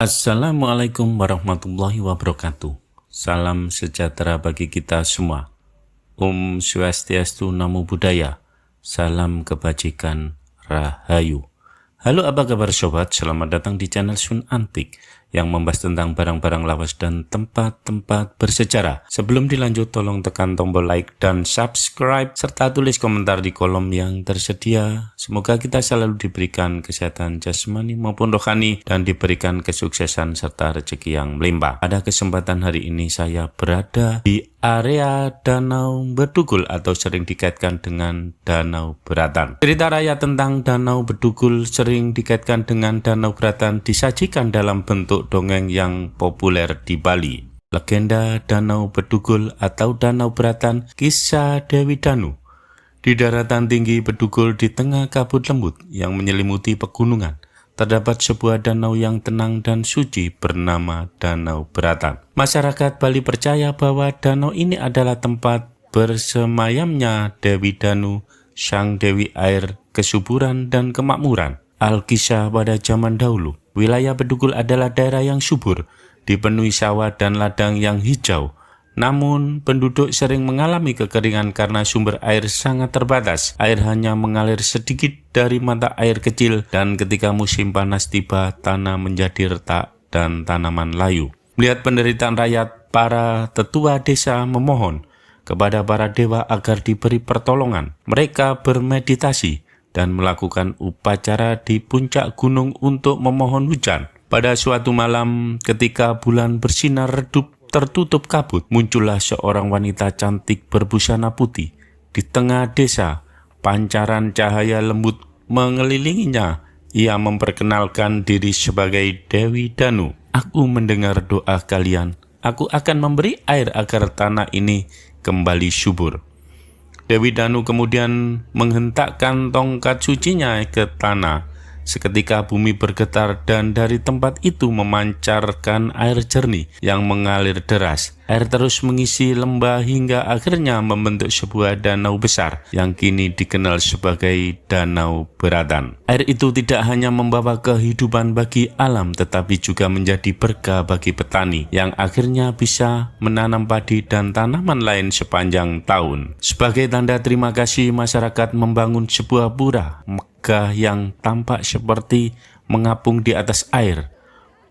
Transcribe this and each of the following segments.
Assalamualaikum warahmatullahi wabarakatuh. Salam sejahtera bagi kita semua. Om Swastiastu, Namo Buddhaya. Salam kebajikan, Rahayu. Halo, apa kabar sobat? Selamat datang di channel Sun Antik yang membahas tentang barang-barang lawas dan tempat-tempat bersejarah. Sebelum dilanjut, tolong tekan tombol like dan subscribe serta tulis komentar di kolom yang tersedia. Semoga kita selalu diberikan kesehatan jasmani maupun rohani dan diberikan kesuksesan serta rezeki yang melimpah. Pada kesempatan hari ini saya berada di area Danau Bedugul atau sering dikaitkan dengan Danau Beratan. Cerita rakyat tentang Danau Bedugul sering dikaitkan dengan Danau Beratan disajikan dalam bentuk dongeng yang populer di Bali. Legenda Danau Bedugul atau Danau Beratan, kisah Dewi Danu. Di daratan tinggi Bedugul di tengah kabut lembut yang menyelimuti pegunungan, terdapat sebuah danau yang tenang dan suci bernama Danau Beratan. Masyarakat Bali percaya bahwa danau ini adalah tempat bersemayamnya Dewi Danu, sang dewi air, kesuburan dan kemakmuran. Alkisah pada zaman dahulu, wilayah Bedugul adalah daerah yang subur, dipenuhi sawah dan ladang yang hijau. Namun, penduduk sering mengalami kekeringan karena sumber air sangat terbatas. Air hanya mengalir sedikit dari mata air kecil dan ketika musim panas tiba, tanah menjadi retak dan tanaman layu. Melihat penderitaan rakyat, para tetua desa memohon kepada para dewa agar diberi pertolongan. Mereka bermeditasi dan melakukan upacara di puncak gunung untuk memohon hujan. Pada suatu malam, ketika bulan bersinar redup tertutup kabut, muncullah seorang wanita cantik berbusana putih. Di tengah desa, pancaran cahaya lembut mengelilinginya. Ia memperkenalkan diri sebagai Dewi Danu. Aku mendengar doa kalian. Aku akan memberi air agar tanah ini kembali subur. Dewi Danu kemudian menghentakkan tongkat sucinya ke tanah. Seketika bumi bergetar dan dari tempat itu memancarkan air jernih yang mengalir deras. Air terus mengisi lembah hingga akhirnya membentuk sebuah danau besar yang kini dikenal sebagai Danau Beratan. Air itu tidak hanya membawa kehidupan bagi alam tetapi juga menjadi berkah bagi petani yang akhirnya bisa menanam padi dan tanaman lain sepanjang tahun. Sebagai tanda terima kasih, masyarakat membangun sebuah pura megah yang tampak seperti mengapung di atas air.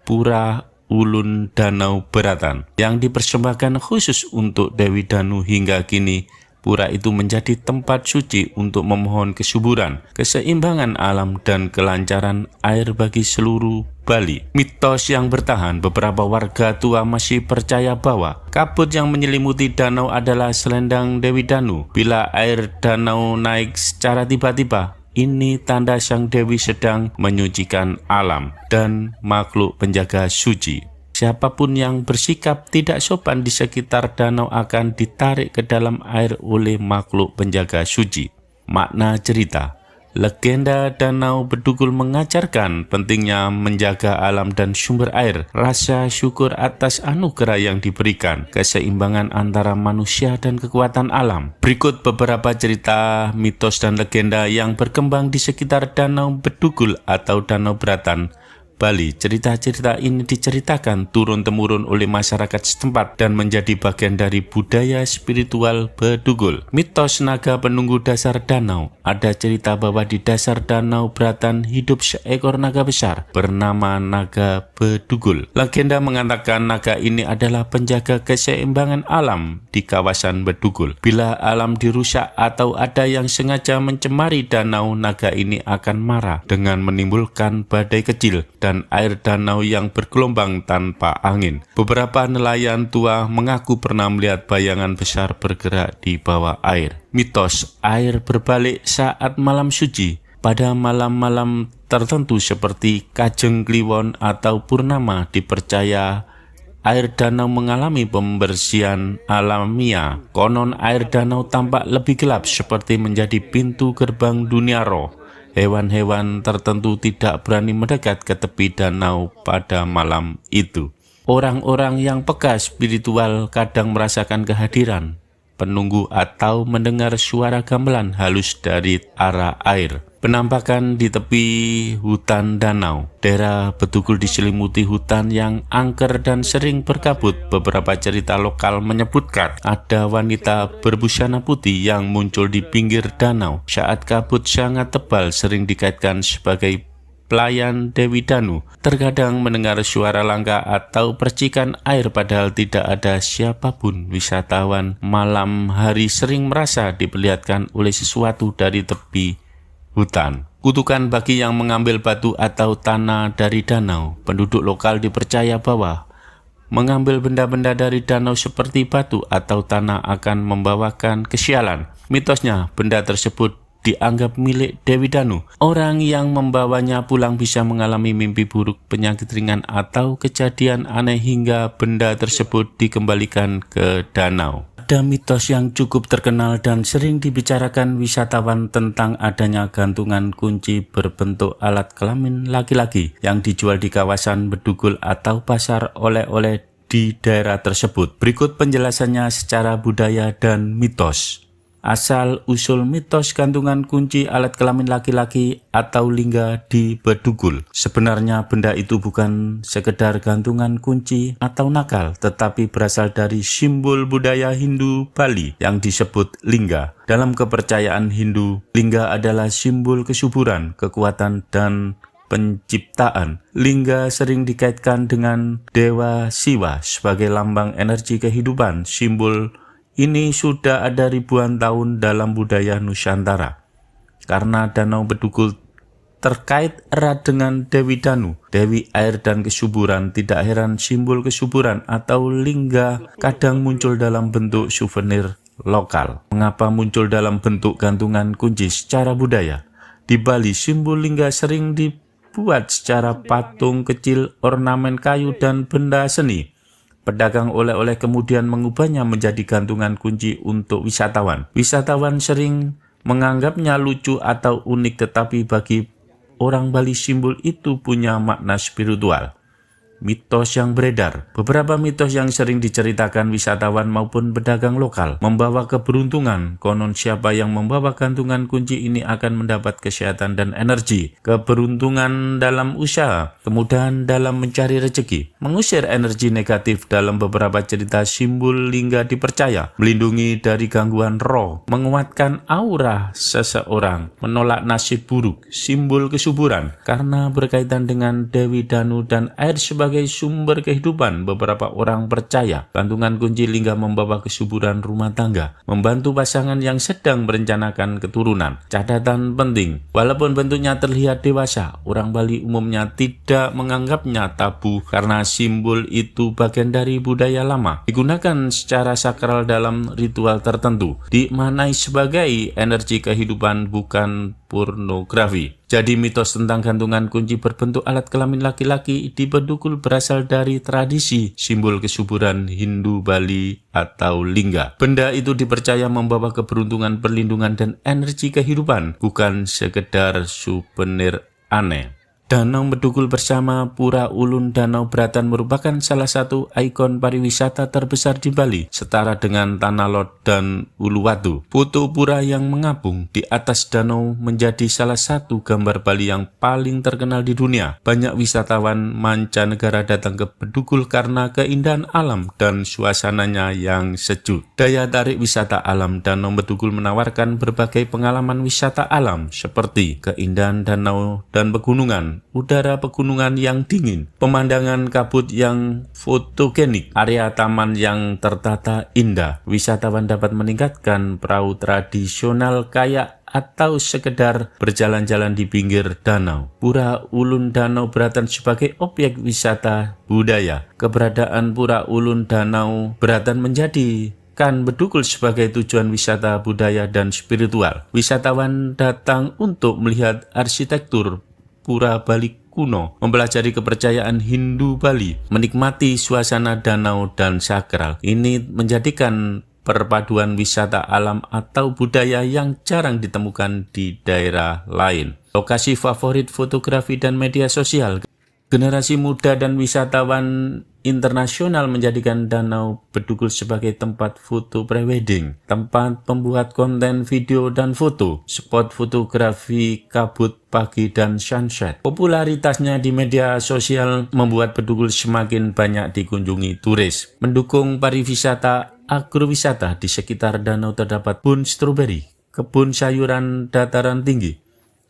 Pura Ulun Danau Beratan yang dipersembahkan khusus untuk Dewi Danu. Hingga kini pura itu menjadi tempat suci untuk memohon kesuburan, keseimbangan alam dan kelancaran air bagi seluruh Bali. Mitos yang bertahan, beberapa warga tua masih percaya bahwa kabut yang menyelimuti danau adalah selendang Dewi Danu. Bila air danau naik secara tiba-tiba, ini tanda sang dewi sedang menyucikan alam dan makhluk penjaga suci. Siapapun yang bersikap tidak sopan di sekitar danau akan ditarik ke dalam air oleh makhluk penjaga suci. Makna cerita: legenda Danau Bedugul mengajarkan pentingnya menjaga alam dan sumber air, rasa syukur atas anugerah yang diberikan, keseimbangan antara manusia dan kekuatan alam. Berikut beberapa cerita, mitos dan legenda yang berkembang di sekitar Danau Bedugul atau Danau Beratan, Bali. Cerita-cerita ini diceritakan turun-temurun oleh masyarakat setempat dan menjadi bagian dari budaya spiritual Bedugul. Mitos naga penunggu dasar danau. Ada cerita bahwa di dasar Danau Beratan hidup seekor naga besar bernama Naga Bedugul. Legenda mengatakan naga ini adalah penjaga keseimbangan alam di kawasan Bedugul. Bila alam dirusak atau ada yang sengaja mencemari danau, naga ini akan marah dengan menimbulkan badai kecil dan air danau yang bergelombang tanpa angin. Beberapa nelayan tua mengaku pernah melihat bayangan besar bergerak di bawah air. Mitos air berbalik saat malam suci. Pada malam-malam tertentu seperti Kajeng Kliwon atau Purnama, dipercaya air danau mengalami pembersihan alamiah. Konon air danau tampak lebih gelap seperti menjadi pintu gerbang dunia roh. Hewan-hewan tertentu tidak berani mendekat ke tepi danau pada malam itu. Orang-orang yang peka spiritual kadang merasakan kehadiran penunggu atau mendengar suara gamelan halus dari arah air. Penampakan di tepi hutan danau. Daerah Bedugul diselimuti hutan yang angker dan sering berkabut. Beberapa cerita lokal menyebutkan ada wanita berbusana putih yang muncul di pinggir danau saat kabut sangat tebal, sering dikaitkan sebagai pelayan Dewi Danu. Terkadang mendengar suara langkah atau percikan air padahal tidak ada siapapun. Wisatawan malam hari sering merasa diperlihatkan oleh sesuatu dari tepi hutan. Kutukan bagi yang mengambil batu atau tanah dari danau. Penduduk lokal dipercaya bahwa mengambil benda-benda dari danau seperti batu atau tanah akan membawakan kesialan. Mitosnya, benda tersebut dianggap milik Dewi Danu. Orang yang membawanya pulang bisa mengalami mimpi buruk, penyakit ringan, atau kejadian aneh hingga benda tersebut dikembalikan ke danau. Ada mitos yang cukup terkenal dan sering dibicarakan wisatawan tentang adanya gantungan kunci berbentuk alat kelamin laki-laki yang dijual di kawasan Bedugul atau pasar oleh-oleh di daerah tersebut. Berikut penjelasannya secara budaya dan mitos. Asal-usul mitos gantungan kunci alat kelamin laki-laki atau lingga di Bedugul. Sebenarnya benda itu bukan sekedar gantungan kunci atau nakal, tetapi berasal dari simbol budaya Hindu Bali yang disebut lingga. Dalam kepercayaan Hindu, lingga adalah simbol kesuburan, kekuatan, dan penciptaan. Lingga sering dikaitkan dengan Dewa Siwa sebagai lambang energi kehidupan. Simbol ini sudah ada ribuan tahun dalam budaya Nusantara. Karena Danau Bedugul terkait erat dengan Dewi Danu, Dewi Air dan Kesuburan, tidak heran simbol kesuburan atau lingga kadang muncul dalam bentuk souvenir lokal. Mengapa muncul dalam bentuk gantungan kunci secara budaya? Di Bali, simbol lingga sering dibuat secara patung kecil, ornamen kayu, dan benda seni. Pedagang oleh-oleh kemudian mengubahnya menjadi gantungan kunci untuk wisatawan. Wisatawan sering menganggapnya lucu atau unik, tetapi bagi orang Bali simbol itu punya makna spiritual. Mitos yang beredar. Beberapa mitos yang sering diceritakan wisatawan maupun pedagang lokal membawa keberuntungan. Konon siapa yang membawa gantungan kunci ini akan mendapat kesehatan dan energi, keberuntungan dalam usaha, kemudahan dalam mencari rezeki, mengusir energi negatif. Dalam beberapa cerita, simbol lingga dipercaya melindungi dari gangguan roh, menguatkan aura seseorang, menolak nasib buruk. Simbol kesuburan karena berkaitan dengan Dewi Danu dan air sebagai sumber kehidupan. Beberapa orang percaya gantungan kunci lingga membawa kesuburan rumah tangga, membantu pasangan yang sedang merencanakan keturunan. Catatan penting, walaupun bentuknya terlihat dewasa, orang Bali umumnya tidak menganggapnya tabu karena simbol itu bagian dari budaya lama, digunakan secara sakral dalam ritual tertentu, dimaknai sebagai energi kehidupan, bukan pornografi. Jadi mitos tentang gantungan kunci berbentuk alat kelamin laki-laki di Bedugul berasal dari tradisi simbol kesuburan Hindu Bali atau lingga. Benda itu dipercaya membawa keberuntungan, perlindungan, dan energi kehidupan, bukan sekedar souvenir aneh. Danau Bedugul bersama Pura Ulun Danau Beratan merupakan salah satu ikon pariwisata terbesar di Bali, setara dengan Tanah Lot dan Uluwatu. Foto pura yang mengapung di atas danau menjadi salah satu gambar Bali yang paling terkenal di dunia. Banyak wisatawan mancanegara datang ke Bedugul karena keindahan alam dan suasananya yang sejuk. Daya tarik wisata alam. Danau Bedugul menawarkan berbagai pengalaman wisata alam seperti keindahan danau dan pegunungan, udara pegunungan yang dingin, pemandangan kabut yang fotogenik, area taman yang tertata indah. Wisatawan dapat meningkatkan perahu tradisional kayak atau sekedar berjalan-jalan di pinggir danau. Pura Ulun Danau Beratan sebagai objek wisata budaya. Keberadaan Pura Ulun Danau Beratan menjadikan Bedugul sebagai tujuan wisata budaya dan spiritual. Wisatawan datang untuk melihat arsitektur pura Bali kuno, mempelajari kepercayaan Hindu Bali, menikmati suasana danau dan sakral. Ini menjadikan perpaduan wisata alam atau budaya yang jarang ditemukan di daerah lain. Lokasi favorit fotografi dan media sosial. Generasi muda dan wisatawan internasional menjadikan Danau Bedugul sebagai tempat foto prewedding, tempat pembuat konten video dan foto, spot fotografi kabut pagi dan sunset. Popularitasnya di media sosial membuat Bedugul semakin banyak dikunjungi turis. Mendukung pariwisata agrowisata, di sekitar danau terdapat kebun stroberi, kebun sayuran dataran tinggi,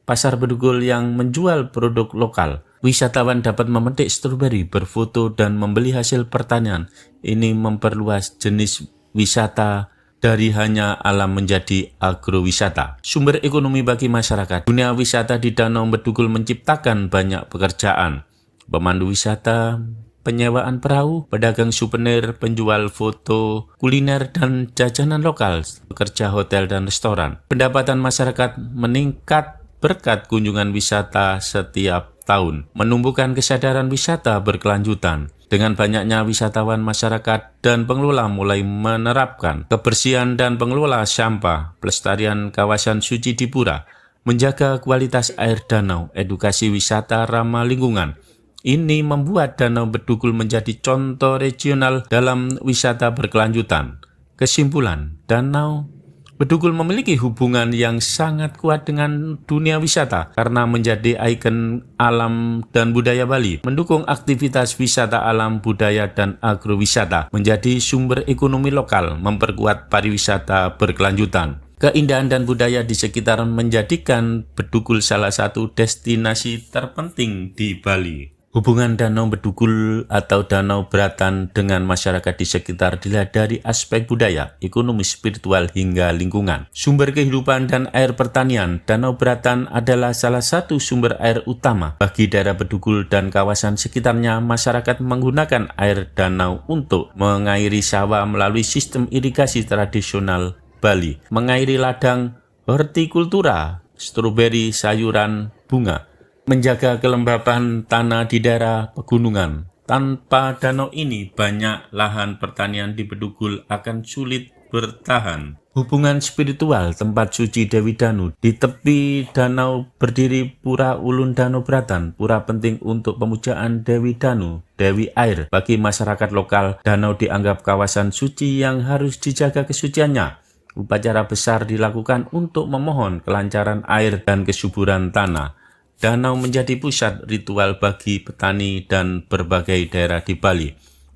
pasar Bedugul yang menjual produk lokal. Wisatawan dapat memetik stroberi, berfoto, dan membeli hasil pertanian. Ini memperluas jenis wisata dari hanya alam menjadi agrowisata. Sumber ekonomi bagi masyarakat. Dunia wisata di Danau Bedugul menciptakan banyak pekerjaan. Pemandu wisata, penyewaan perahu, pedagang souvenir, penjual foto, kuliner, dan jajanan lokal, pekerja hotel dan restoran. Pendapatan masyarakat meningkat berkat kunjungan wisata setiap tahun, menumbuhkan kesadaran wisata berkelanjutan. Dengan banyaknya wisatawan, masyarakat dan pengelola mulai menerapkan kebersihan dan pengelola sampah, pelestarian kawasan suci di pura, menjaga kualitas air danau, edukasi wisata ramah lingkungan. Ini membuat Danau Bedugul menjadi contoh regional dalam wisata berkelanjutan. Kesimpulan, Danau Bedugul memiliki hubungan yang sangat kuat dengan dunia wisata karena menjadi ikon alam dan budaya Bali, mendukung aktivitas wisata alam, budaya, dan agrowisata, menjadi sumber ekonomi lokal, memperkuat pariwisata berkelanjutan. Keindahan dan budaya di sekitar menjadikan Bedugul salah satu destinasi terpenting di Bali. Hubungan Danau Bedugul atau Danau Beratan dengan masyarakat di sekitar dilihat dari aspek budaya, ekonomi, spiritual, hingga lingkungan. Sumber kehidupan dan air pertanian. Danau Beratan adalah salah satu sumber air utama bagi daerah Bedugul dan kawasan sekitarnya. Masyarakat menggunakan air danau untuk mengairi sawah melalui sistem irigasi tradisional Bali, mengairi ladang, hortikultura, stroberi, sayuran, bunga, menjaga kelembapan tanah di daerah pegunungan. Tanpa danau ini, banyak lahan pertanian di Bedugul akan sulit bertahan. Hubungan spiritual. Tempat suci Dewi Danu. Di tepi danau berdiri Pura Ulun Danau Beratan. Pura penting untuk pemujaan Dewi Danu, Dewi Air. Bagi masyarakat lokal, danau dianggap kawasan suci yang harus dijaga kesuciannya. Upacara besar dilakukan untuk memohon kelancaran air dan kesuburan tanah. Danau menjadi pusat ritual bagi petani dan berbagai daerah di Bali.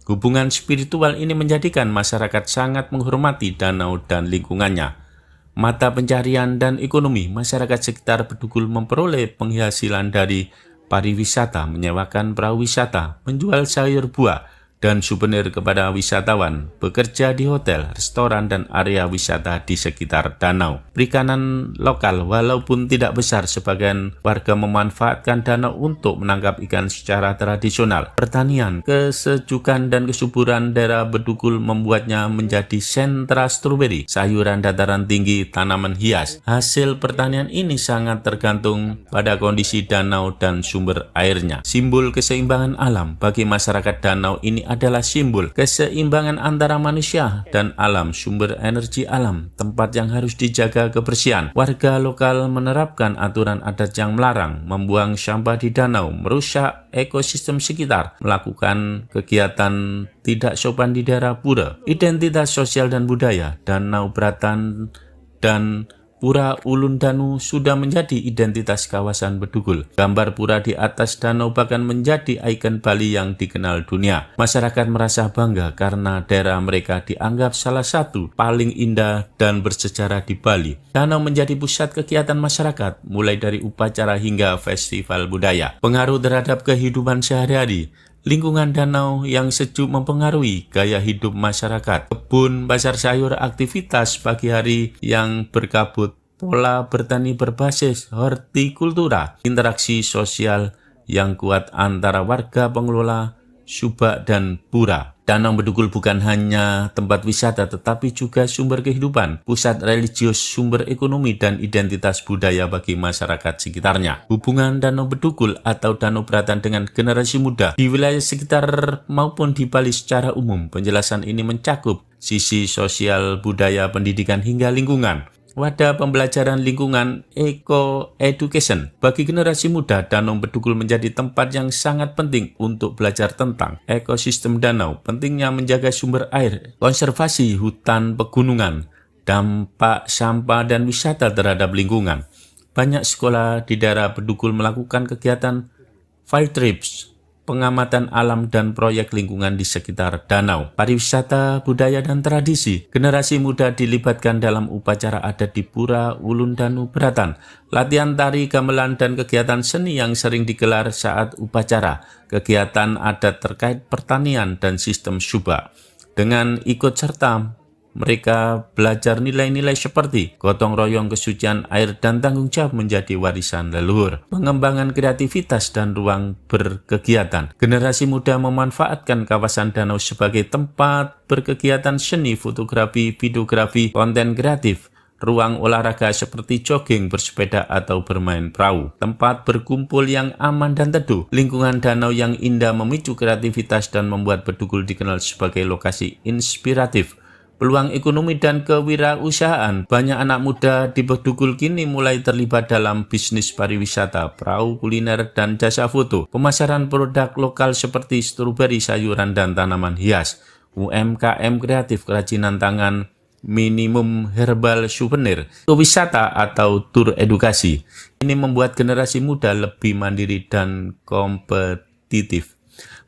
Hubungan spiritual ini menjadikan masyarakat sangat menghormati danau dan lingkungannya. Mata pencarian dan ekonomi. Masyarakat sekitar Bedugul memperoleh penghasilan dari pariwisata, menyewakan perahu wisata, menjual sayur buah dan souvenir kepada wisatawan, bekerja di hotel, restoran, dan area wisata di sekitar danau. Perikanan lokal. Walaupun tidak besar, sebagian warga memanfaatkan danau untuk menangkap ikan secara tradisional. Pertanian. Kesejukan dan kesuburan daerah Bedugul membuatnya menjadi sentra stroberi, sayuran dataran tinggi, tanaman hias. Hasil pertanian ini sangat tergantung pada kondisi danau dan sumber airnya. Simbol keseimbangan alam. Bagi masyarakat, danau ini adalah simbol keseimbangan antara manusia dan alam, sumber energi alam, tempat yang harus dijaga kebersihan. Warga lokal menerapkan aturan adat yang melarang membuang sampah di danau, merusak ekosistem sekitar, melakukan kegiatan tidak sopan di daerah pura. Identitas sosial dan budaya. Danau Beratan dan Pura Ulun Danu sudah menjadi identitas kawasan Bedugul. Gambar pura di atas danau bahkan menjadi ikon Bali yang dikenal dunia. Masyarakat merasa bangga karena daerah mereka dianggap salah satu paling indah dan bersejarah di Bali. Danau menjadi pusat kegiatan masyarakat, mulai dari upacara hingga festival budaya. Pengaruh terhadap kehidupan sehari-hari. Lingkungan danau yang sejuk mempengaruhi gaya hidup masyarakat. Kebun, pasar sayur, aktivitas pagi hari yang berkabut, pola bertani berbasis hortikultura, interaksi sosial yang kuat antara warga pengelola subak dan pura. Danau Bedugul bukan hanya tempat wisata tetapi juga sumber kehidupan, pusat religius, sumber ekonomi, dan identitas budaya bagi masyarakat sekitarnya. Hubungan Danau Bedugul atau Danau Beratan dengan generasi muda di wilayah sekitar maupun di Bali secara umum. Penjelasan ini mencakup sisi sosial, budaya, pendidikan, hingga lingkungan. Wadah pembelajaran lingkungan eco-education. Bagi generasi muda, Danau Bedugul menjadi tempat yang sangat penting untuk belajar tentang ekosistem danau, pentingnya menjaga sumber air, konservasi hutan pegunungan, dampak sampah dan wisata terhadap lingkungan. Banyak sekolah di daerah Bedugul melakukan kegiatan field trips, pengamatan alam dan proyek lingkungan di sekitar danau, pariwisata, budaya, dan tradisi. Generasi muda dilibatkan dalam upacara adat di Pura Ulun Danu Beratan, latihan tari gamelan, dan kegiatan seni yang sering digelar saat upacara, kegiatan adat terkait pertanian dan sistem syuba. Dengan ikut serta, mereka belajar nilai-nilai seperti gotong royong, kesucian air, dan tanggung jawab menjadi warisan leluhur. Pengembangan kreativitas dan ruang berkegiatan. Generasi muda memanfaatkan kawasan danau sebagai tempat berkegiatan seni, fotografi, videografi, konten kreatif, ruang olahraga seperti jogging, bersepeda, atau bermain perahu, tempat berkumpul yang aman dan teduh, lingkungan danau yang indah memicu kreativitas dan membuat Bedugul dikenal sebagai lokasi inspiratif. Peluang ekonomi dan kewirausahaan. Banyak anak muda di Bedugul kini mulai terlibat dalam bisnis pariwisata, perahu, kuliner, dan jasa foto. Pemasaran produk lokal seperti stroberi, sayuran, dan tanaman hias. UMKM kreatif, kerajinan tangan, minimum herbal souvenir, wisata atau tur edukasi. Ini membuat generasi muda lebih mandiri dan kompetitif.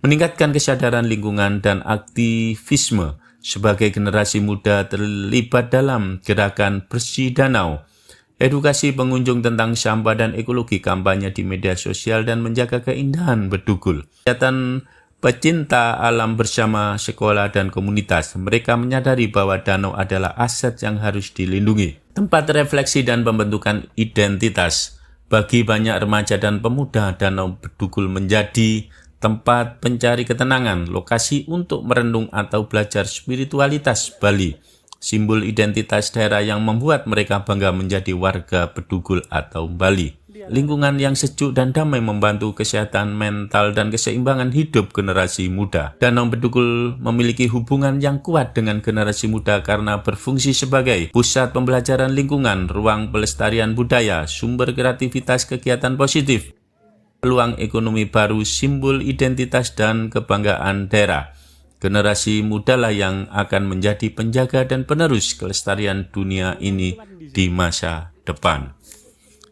Meningkatkan kesadaran lingkungan dan aktivisme. Sebagai generasi muda terlibat dalam gerakan bersih danau, edukasi pengunjung tentang sampah dan ekologi, kampanye di media sosial, dan menjaga keindahan Bedugul. Kegiatan pecinta alam bersama sekolah dan komunitas, mereka menyadari bahwa danau adalah aset yang harus dilindungi. Tempat refleksi dan pembentukan identitas. Bagi banyak remaja dan pemuda, Danau Bedugul menjadi tempat pencari ketenangan, lokasi untuk merenung atau belajar spiritualitas Bali, simbol identitas daerah yang membuat mereka bangga menjadi warga Bedugul atau Bali. Lingkungan yang sejuk dan damai membantu kesehatan mental dan keseimbangan hidup generasi muda. Danau Bedugul memiliki hubungan yang kuat dengan generasi muda karena berfungsi sebagai pusat pembelajaran lingkungan, ruang pelestarian budaya, sumber kreativitas, kegiatan positif, peluang ekonomi baru, simbol identitas dan kebanggaan daerah. Generasi mudalah yang akan menjadi penjaga dan penerus kelestarian dunia ini di masa depan.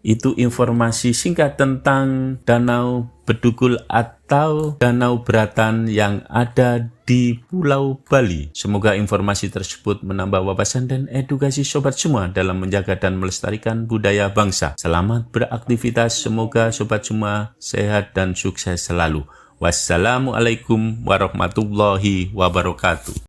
Itu informasi singkat tentang Danau Bedugul atau Danau Beratan yang ada di Pulau Bali. Semoga informasi tersebut menambah wawasan dan edukasi sobat semua dalam menjaga dan melestarikan budaya bangsa. Selamat beraktivitas, semoga sobat semua sehat dan sukses selalu. Wassalamualaikum warahmatullahi wabarakatuh.